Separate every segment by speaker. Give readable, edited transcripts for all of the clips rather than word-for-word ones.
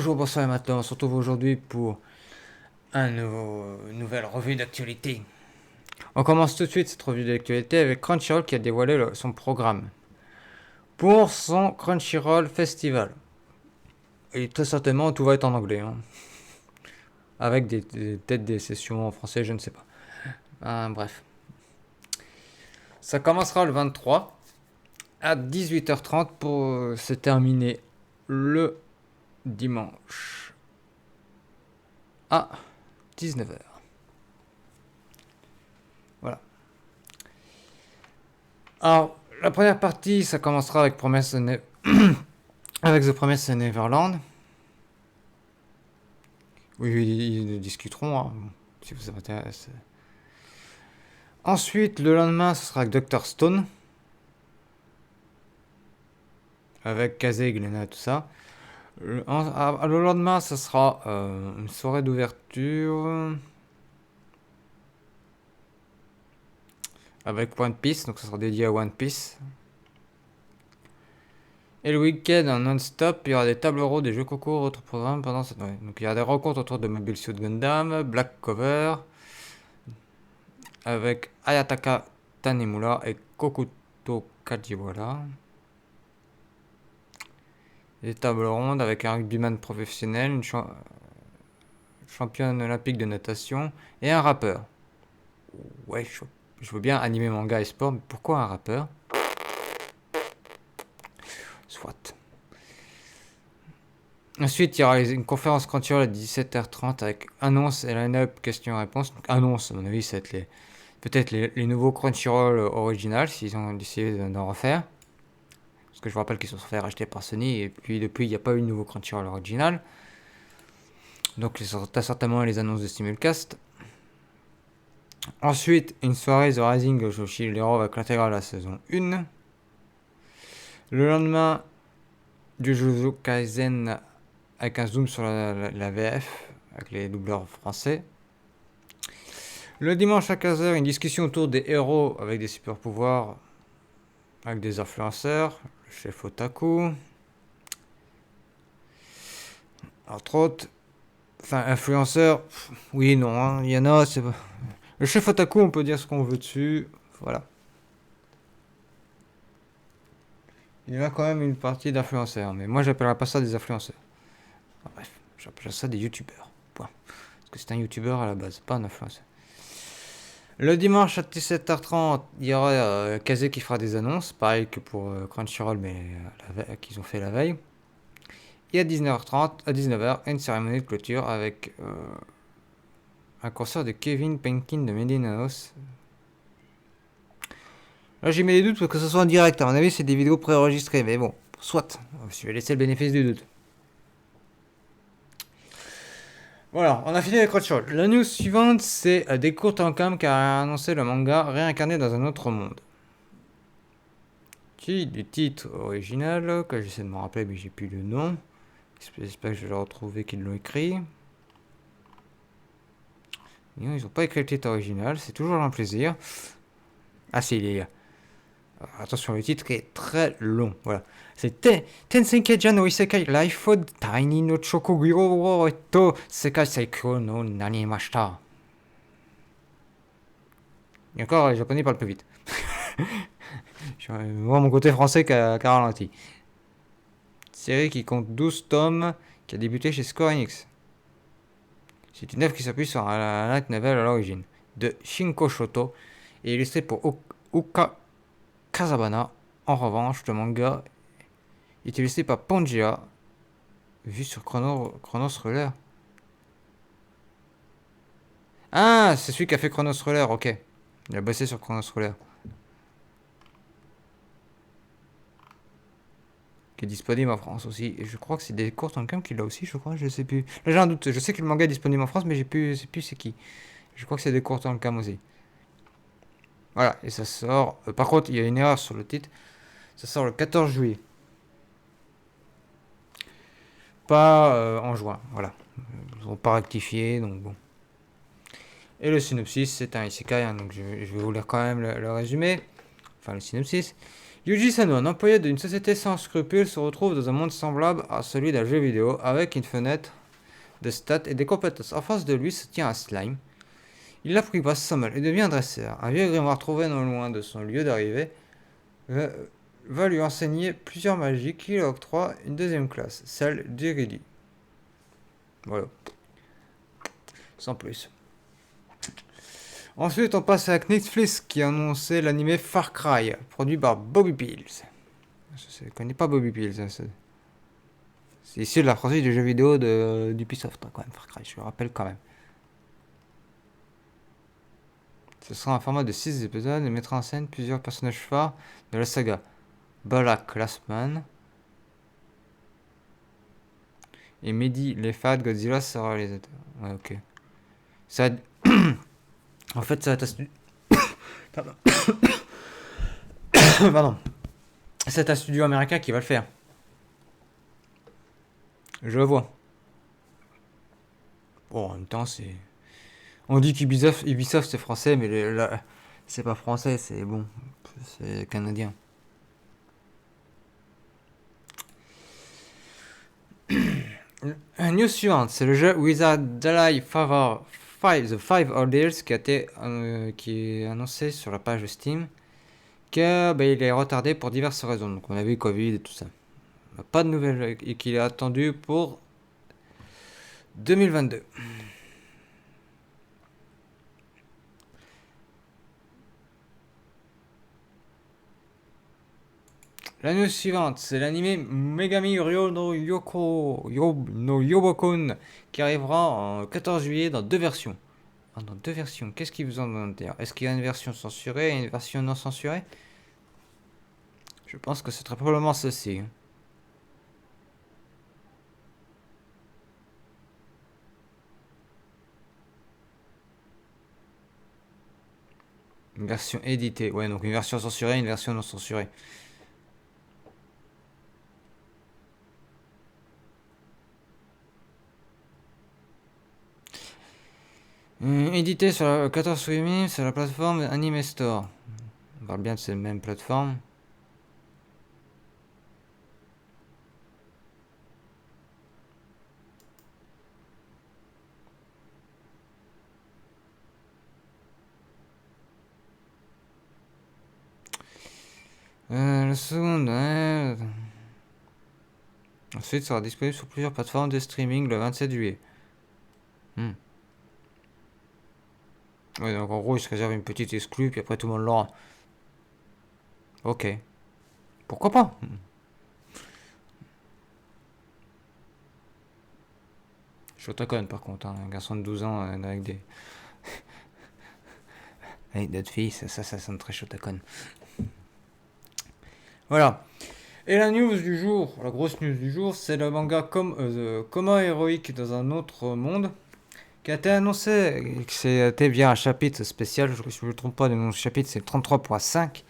Speaker 1: Bonjour, bonsoir et maintenant, on se retrouve aujourd'hui pour une nouvelle revue d'actualité. On commence tout de suite cette revue d'actualité avec Crunchyroll qui a dévoilé son programme pour son Crunchyroll Festival. Et très certainement tout va être en anglais, hein. Avec peut-être des sessions en français, je ne sais pas. Bref. Ça commencera le 23 à 18h30 pour se terminer le dimanche à 19h. Voilà. Alors, la première partie, ça commencera avec avec The Promised Neverland. Oui, ils discuteront, hein, si vous intéresse. Ensuite, le lendemain, ce sera avec Dr. Stone. Avec Kazé, Glenna, tout ça. Le lendemain, ce sera une soirée d'ouverture avec One Piece, donc ça sera dédié à One Piece. Et le week-end en non-stop, il y aura des tables rondes, des jeux concours, autres programmes pendant cette nuit. Donc il y a des rencontres autour de Mobile Suit Gundam, Black Cover, avec Ayataka Tanemura et Kokuto Kajiwara. Des tables rondes avec un rugbyman professionnel, une championne olympique de natation et un rappeur. Ouais, je veux bien animer manga et sport, mais pourquoi un rappeur? Soit. Ensuite, il y aura une conférence Crunchyroll à 17h30 avec annonce et line-up questions-réponses. Donc, annonce, à mon avis, ça va être peut-être les nouveaux Crunchyroll original, s'ils ont décidé d'en refaire. Parce que je vous rappelle qu'ils se sont fait racheter par Sony, et puis depuis, il n'y a pas eu de nouveau Crunchyroll original. Donc, t'as certainement les annonces de Simulcast. Ensuite, une soirée The Rising of Shihiro avec l'intégrale de la saison 1. Le lendemain, Jujutsu Kaisen avec un zoom sur la VF, avec les doubleurs français. Le dimanche à 15h, une discussion autour des héros avec des super pouvoirs, avec des influenceurs, le chef Otaku, entre autres. Enfin, influenceurs, oui, non, hein, il y en a, c'est pas... Le chef Otaku, on peut dire ce qu'on veut dessus, voilà. Il y a quand même une partie d'influenceurs, mais moi j'appellerais pas ça des influenceurs. Enfin, bref, j'appelle ça des youtubeurs, point. Parce que c'est un youtubeur à la base, pas un influenceur. Le dimanche à 17h30, il y aura Kazé qui fera des annonces, pareil que pour Crunchyroll, mais qu'ils ont fait la veille. Et à 19h30, à 19h, une cérémonie de clôture avec un concert de Kevin Penkin de Medina House. Là, j'ai mis des doutes parce que ce soit en direct. À mon avis, c'est des vidéos préenregistrées, mais bon, soit. Je vais laisser le bénéfice du doute. Voilà, on a fini avec Crunchyroll. La news suivante, c'est des courtes en cam qui a annoncé le manga réincarné dans un autre monde. Du titre original, que j'essaie de me rappeler, mais j'ai plus le nom. J'espère que je vais le retrouver qu'ils l'ont écrit. Non, ils n'ont pas écrit le titre original, c'est toujours un plaisir. Ah, si, il est. Attention, le titre est très long. Voilà. C'est Tensenkei-jan no Isekai Life of Tiny no Chokugyo to Sekai Seiko no Nanimashita. Et encore, les japonais parlent plus vite. Je vois mon côté français qui a ralenti. Série qui compte 12 tomes, qui a débuté chez Square Enix. C'est une œuvre qui s'appuie sur un light novel à l'origine, de Shinko Shoto, et illustré pour Uka Kazabana. En revanche, le manga est illustré par Pangea, vu sur Chronos Ruler. Ah, c'est celui qui a fait Chronos Ruler, ok. Il a bossé sur Chronos Ruler. Qui est disponible en France aussi. Et je crois que c'est des courtes en cam qui l'a aussi, je crois, je sais plus. Là j'ai un doute, je sais que le manga est disponible en France, mais je sais plus c'est qui. Je crois que c'est des courtes en cam aussi. Voilà, et ça sort. Par contre, il y a une erreur sur le titre. Ça sort le 14 juillet. Pas en juin, voilà. Ils n'ont pas rectifié, donc bon. Et le synopsis, c'est un isekai, hein, donc je vais vous lire quand même le résumé. Enfin, le synopsis. Yuji Sano, un employé d'une société sans scrupules, se retrouve dans un monde semblable à celui d'un jeu vidéo, avec une fenêtre de stats et des compétences. En face de lui se tient un slime. Il l'apprivoise sans mal et devient dresseur. Un vieux grimoire trouvé non loin de son lieu d'arrivée va lui enseigner plusieurs magies qui lui octroient une deuxième classe, celle d'Iridi. Voilà, sans plus. Ensuite, on passe avec Netflix qui a annoncé l'animé Far Cry, produit par Bobby Pills. Je ne connais pas Bobby Pills. Hein, c'est issu de la franchise de jeux vidéo d'Ubisoft, quand même, Far Cry, je le rappelle quand même. Ce sera un format de 6 épisodes et mettra en scène plusieurs personnages phares de la saga. Balak Lastman et Mehdi Lefad Godzilla sera réalisateur. Ouais, ok. Ça en fait, ça va être Pardon. Pardon. C'est un studio américain qui va le faire. Je le vois. Bon, en même temps, c'est. On dit qu'Ubisoft c'est français, mais là, c'est pas français, c'est bon. C'est canadien. News suivante, c'est le jeu Wizard Dalai The Five Orders qui est annoncé sur la page Steam que il est retardé pour diverses raisons. Donc on a vu Covid et tout ça. Pas de nouvelles et qu'il est attendu pour 2022. La news suivante, c'est l'anime Megami Ryo no Yobokun qui arrivera en 14 juillet dans deux versions. Ah, dans deux versions, qu'est-ce qu'ils vous en ont dire? Est-ce qu'il y a une version censurée et une version non censurée? Je pense que c'est très probablement ceci. Une version éditée, ouais, donc une version censurée et une version non censurée. Édité sur la 14 juillet sur la plateforme Anime Store. On parle bien de cette même plateforme. La seconde, ensuite, sera disponible sur plusieurs plateformes de streaming le 27 juillet. Ouais, donc en gros, il se réserve une petite exclue, puis après tout le monde l'aura. Ok. Pourquoi pas? Shotacon, par contre, hein, un garçon de 12 ans avec des. Avec d'autres filles, ça sonne très Shotacon. Voilà. Et la news du jour, la grosse news du jour, c'est le manga Coma héroïque dans un autre monde, qui a été annoncé, que c'était via un chapitre spécial, si je ne me trompe pas, le nom du chapitre c'est 33.5,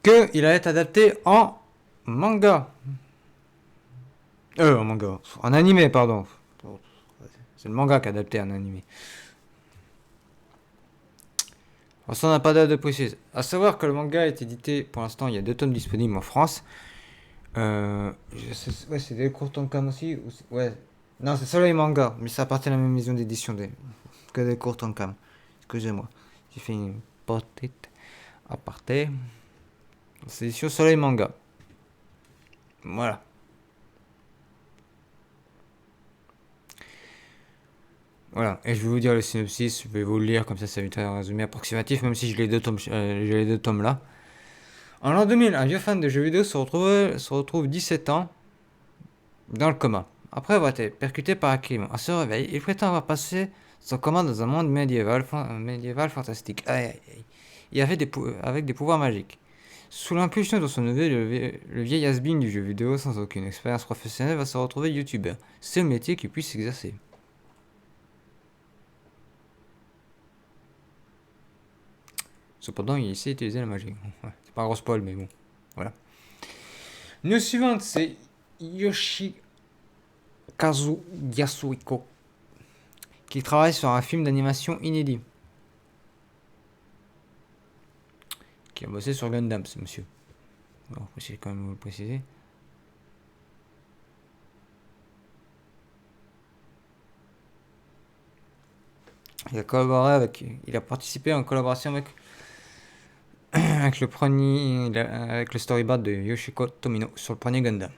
Speaker 1: qu'il allait être adapté en manga. En manga. En animé, pardon. C'est le manga qui est adapté en animé. Pour l'instant, on n'a pas de date précise. A savoir que le manga est édité, pour l'instant, il y a 2 tomes disponibles en France. Ouais, c'est des cours Tonkam aussi. Ouais. Non, c'est Soleil Manga, mais ça appartient à la même maison d'édition que des cours Tonkam. Excusez-moi. J'ai fait une petite aparté. C'est l'édition Soleil Manga. Voilà. Voilà, et je vais vous dire le synopsis, je vais vous le lire, comme ça va être un résumé approximatif, même si j'ai les deux tomes là. En l'an 2000, un vieux fan de jeux vidéo se retrouve 17 ans dans le coma. Après avoir été percuté par un crime, à se réveil, il prétend avoir passé son coma dans un monde médiéval fantastique. Et avec des pouvoirs magiques. Sous l'impulsion de son neveu, le vieil has-been du jeu vidéo sans aucune expérience professionnelle va se retrouver youtubeur. C'est le métier qu'il puisse exercer. Cependant, il essaie d'utiliser la magie. Ouais, c'est pas un gros spoil, mais bon. Voilà. News suivante, c'est Yoshikazu Yasuhiko, qui travaille sur un film d'animation inédit. qui a bossé sur Gundam, ce monsieur. Bon, j'ai quand même vous le préciser. Il a participé en collaboration avec, avec le storyboard de Yoshiko Tomino sur le premier Gundam.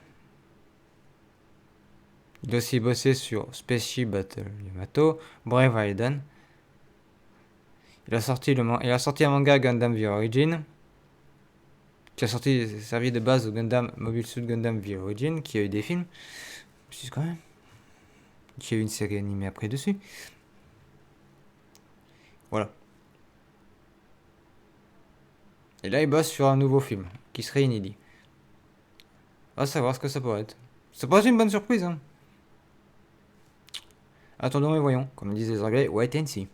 Speaker 1: Il a aussi bossé sur Spaceship Battle Yamato, Brave Raiden. Il a sorti un manga Gundam V Origin, qui a servi de base au Gundam Mobile Suit Gundam V Origin, qui a eu des films, quand même, qui a eu une série animée après dessus. Voilà. Et là, il bosse sur un nouveau film, qui serait inédit. À savoir ce que ça pourrait être. Ça pourrait être une bonne surprise, hein. Attendons et voyons, comme disent les Anglais, wait and see.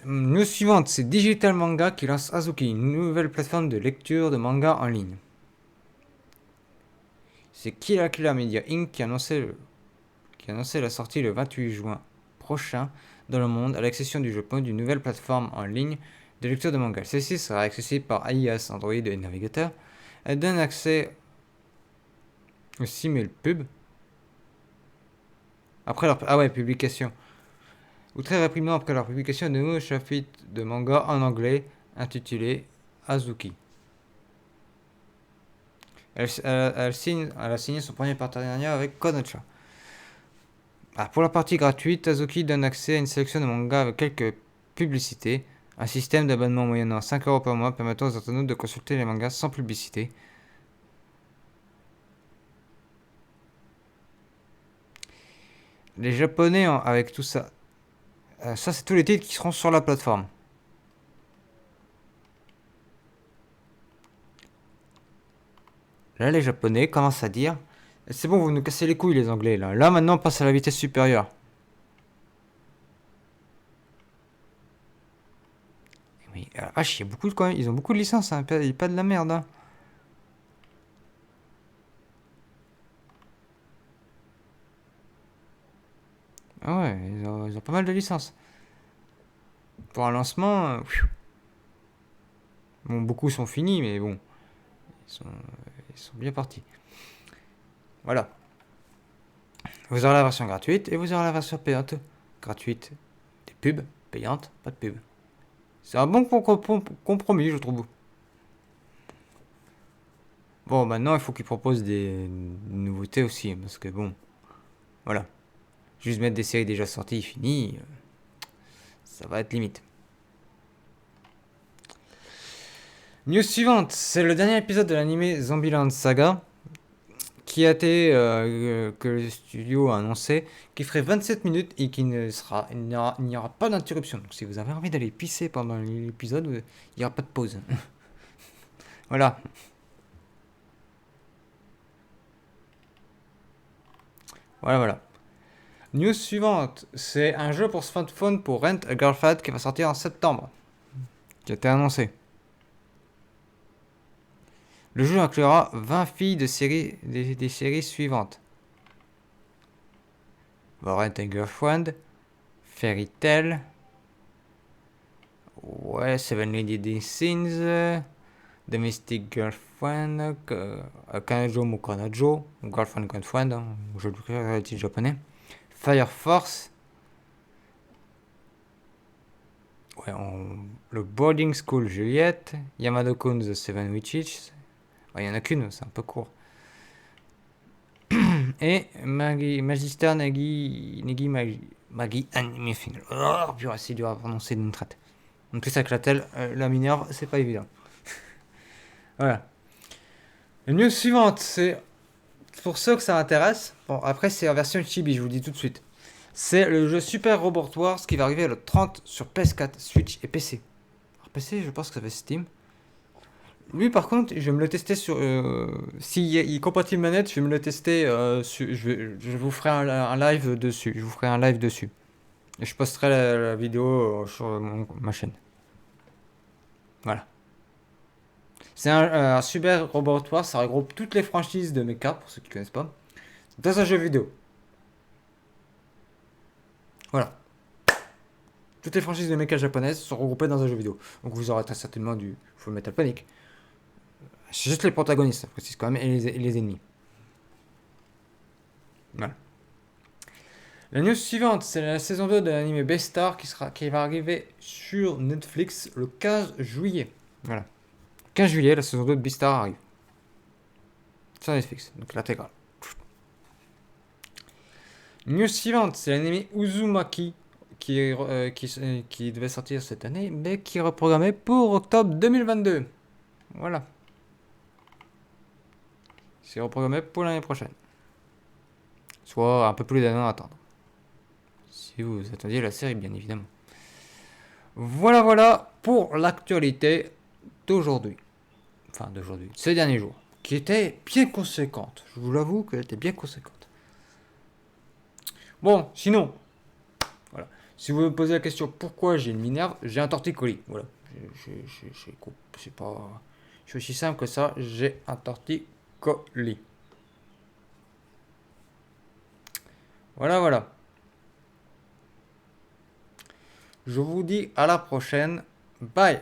Speaker 1: News suivante, c'est Digital Manga qui lance Azuki, une nouvelle plateforme de lecture de manga en ligne. C'est Killa Killa Media Inc. qui a annoncé la sortie le 28 juin prochain dans le monde, à l'exception du Japon, d'une nouvelle plateforme en ligne de lecture de manga. Celle-ci sera accessible par iOS, Android et navigateur. Elle donne accès aux 6000 pubs. Après leur publication. Ou très rapidement après leur publication, de nouveaux chapitres de manga en anglais intitulé Azuki. Elle a signé son premier partenariat avec Kodansha. Pour la partie gratuite, Azuki donne accès à une sélection de mangas avec quelques publicités, un système d'abonnement moyennant 5€ par mois permettant aux internautes de consulter les mangas sans publicité. Les Japonais, avec tout ça, ça c'est tous les titres qui seront sur la plateforme. Là, les Japonais commencent à dire c'est bon, vous nous cassez les couilles, les Anglais. Là maintenant, on passe à la vitesse supérieure. Mais il y a beaucoup quand même. Ils ont beaucoup de licences, hein, pas de la merde. Hein. Ah ouais, ils ont pas mal de licences. Pour un lancement, bon, beaucoup sont finis, mais bon, ils sont bien partis. Voilà. Vous aurez la version gratuite et vous aurez la version payante. Gratuite, des pubs, payante, pas de pub. C'est un bon compromis, je trouve. Bon, maintenant, il faut qu'ils proposent des nouveautés aussi, parce que bon, voilà. Juste mettre des séries déjà sorties, finies, ça va être limite. News suivante, c'est le dernier épisode de l'anime Zombieland Saga, qui a été, que le studio a annoncé, qui ferait 27 minutes et il n'y aura pas d'interruption. Donc si vous avez envie d'aller pisser pendant l'épisode, il n'y aura pas de pause. Voilà. Voilà. News suivante, c'est un jeu pour smartphone pour Rent a Girlfriend qui va sortir en septembre, qui a été annoncé. Le jeu inclura 20 filles des séries suivantes. Rent a Girlfriend, Fairy Tail, Seven Lady Sins, Domestic Girlfriend, Kanajo Mukanajo, Girlfriend Girlfriend, je le préfère le titre japonais. Fire Force, le Boarding School Juliet, Yamado-kun The Seven Witches, il y en a qu'une, c'est un peu court. Et Magister Nagi Animation. Oh, purée, c'est dur à prononcer d'une traite. En plus, avec la Minerve, c'est pas évident. Voilà. La news suivante, c'est pour ceux que ça intéresse. Bon, après, c'est en version chibi, je vous le dis tout de suite. C'est le jeu Super Robot Wars qui va arriver le 30 sur PS4, Switch et PC. Alors, PC, je pense que ça va Steam. Lui, par contre, je vais me le tester sur. S'il est compatible manette, je vais me le tester. Je vous ferai un live dessus. Je vous ferai un live dessus. Et je posterai la vidéo sur ma chaîne. Voilà. C'est un Super Robot Wars, ça regroupe toutes les franchises de mecha, pour ceux qui ne connaissent pas, dans un jeu vidéo. Voilà. toutes les franchises de mecha japonaises sont regroupées dans un jeu vidéo. Donc vous aurez très certainement du Full Metal Panic. C'est juste les protagonistes, je précise quand même, et les ennemis. Voilà. La news suivante, c'est la saison 2 de l'anime Beastar qui va arriver sur Netflix le 15 juillet. Voilà. 15 juillet, la saison 2 de Beastar arrive. Sur Netflix, donc l'intégrale. News suivante, c'est l'anime Uzumaki qui devait sortir cette année, mais qui est reprogrammé pour octobre 2022. Voilà. C'est reprogrammé pour l'année prochaine. Soit un peu plus d'un an à attendre. Si vous attendiez la série, bien évidemment. Voilà, voilà pour l'actualité d'aujourd'hui. Enfin, d'aujourd'hui, ces derniers jours. Qui était bien conséquente. Je vous l'avoue qu'elle était bien conséquente. Bon, sinon, voilà. Si vous me posez la question pourquoi j'ai une Minerve, j'ai un torticolis. Voilà. C'est pas. Je suis aussi simple que ça. J'ai un torticolis. Voilà, voilà. Je vous dis à la prochaine. Bye.